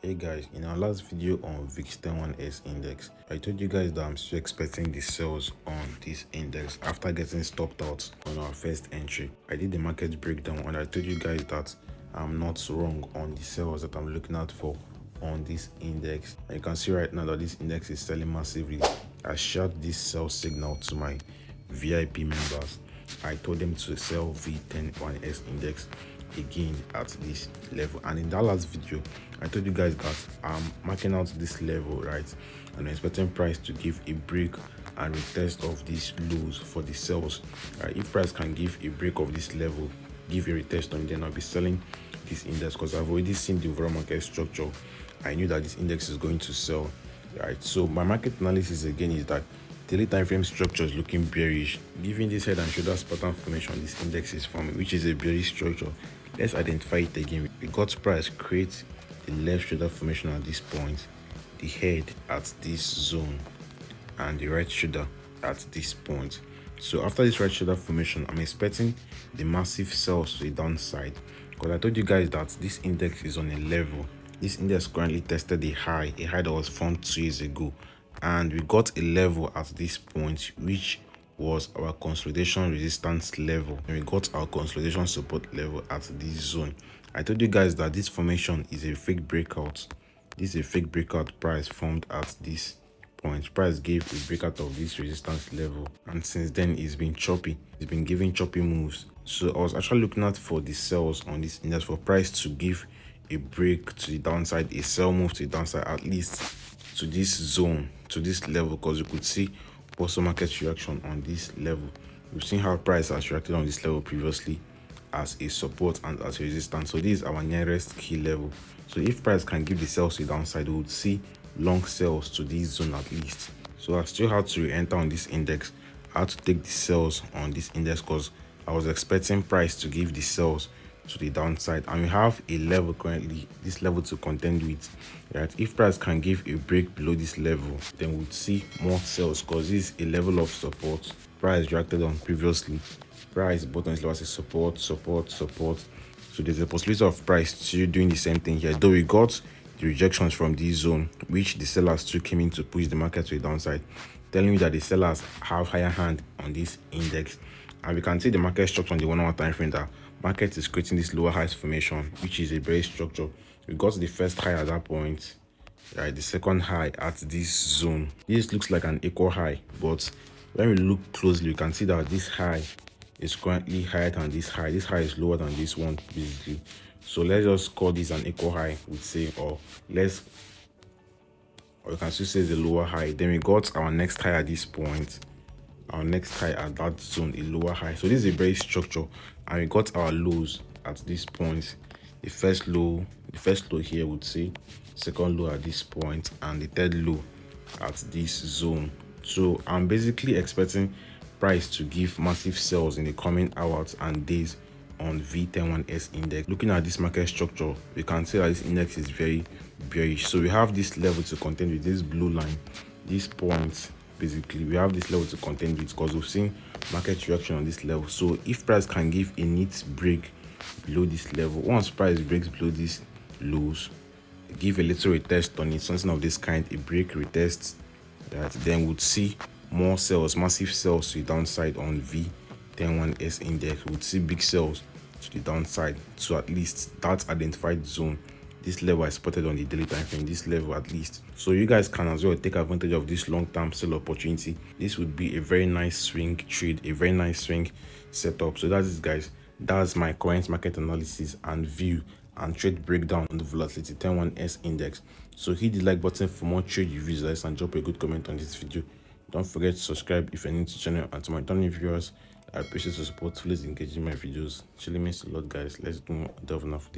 Hey guys, in our last video on VIX 101S index, I told you guys that I'm still expecting the sales on this index after getting stopped out on our first entry. I did the market breakdown and I told you guys that I'm not wrong on the sales that I'm looking out for on this index. And you can see right now that this index is selling massively. I shared this sell signal to my VIP members. I told them to sell V101S index again at this level, and in that last video I told you guys that I'm marking out this level, right, and I'm expecting price to give a break and retest of these lows for the sales. If price can give a break of this level, give a retest on, then I'll be selling this index because I've already seen the overall market structure. I knew that this index is going to sell, right? So my market analysis again is that daily time frame structure is looking bearish, given this head and shoulders pattern formation this index is forming, which is a bearish structure. Let's identify it again. We got price create the left shoulder formation at this point, the head at this zone, and the right shoulder at this point. So after this right shoulder formation, I'm expecting the massive sells to the downside, because I told you guys that this index is on a level. This index currently tested a high that was formed 2 years ago, and we got a level at this point which was our consolidation resistance level, and we got our consolidation support level at this zone. I told you guys that this formation is a fake breakout. This is a fake breakout price formed at this point. Price gave a breakout of this resistance level, and since then it's been choppy. It's been giving choppy moves. So I was actually looking out for the sells on this index for price to give a break to the downside, a sell move to the downside, at least to this zone, to this level, because you could see also market reaction on this level. We've seen how price has reacted on this level previously as a support and as a resistance. So this is our nearest key level. So if price can give the sells to the downside, we would see long sells to this zone at least. So I still had to enter on this index. I had to take the sells on this index because I was expecting price to give the sells to the downside, and we have a level currently, this level to contend with, right? If price can give a break below this level, then we'd see more sells, because this is a level of support price reacted on previously. Price bottom is level as a support. So there's a possibility of price still doing the same thing here, though we got the rejections from this zone, which the sellers too came in to push the market to the downside, telling you that the sellers have higher hand on this index. And we can see the market structure on the 1 hour time frame that market is creating this lower highs formation, which is a bearish structure. We got the first high at that point, right? The second high at this zone. This looks like an equal high, but when we look closely, we can see that this high is currently higher than this high. This high is lower than this one, basically. So let's just call this an equal high, we'd say, or you can still say it's a lower high. Then we got our next high at this point, our next high at that zone, a lower high. So this is a very structure, and we got our lows at this point. The first low here, would say, second low at this point, and the third low at this zone. So I'm basically expecting price to give massive sells in the coming hours and days on V101S index. Looking at this market structure, we can see that this index is very bearish. So we have this level to contend with, this blue line, these points. Basically, we have this level to contend with because we've seen market reaction on this level. So if price can give a neat break below this level, once price breaks below these lows, give a little retest on it, something of this kind, a break retest, that then would see more sells, massive sells to the downside on V101S index. Would see big sells to the downside. So at least that identified zone, this level I spotted on the daily time frame, this level at least. So you guys can as well take advantage of this long-term sell opportunity. This would be a very nice swing trade, a very nice swing setup. So that's it, guys. That's my current market analysis and view and trade breakdown on the Volatility 101S index. So hit the like button for more trade reviews, and drop a good comment on this video. Don't forget to subscribe if you're new to the channel, and to my returning viewers, I appreciate your support. Please engage in my videos. Chilling means a lot, guys. Let's do more. Delve enough.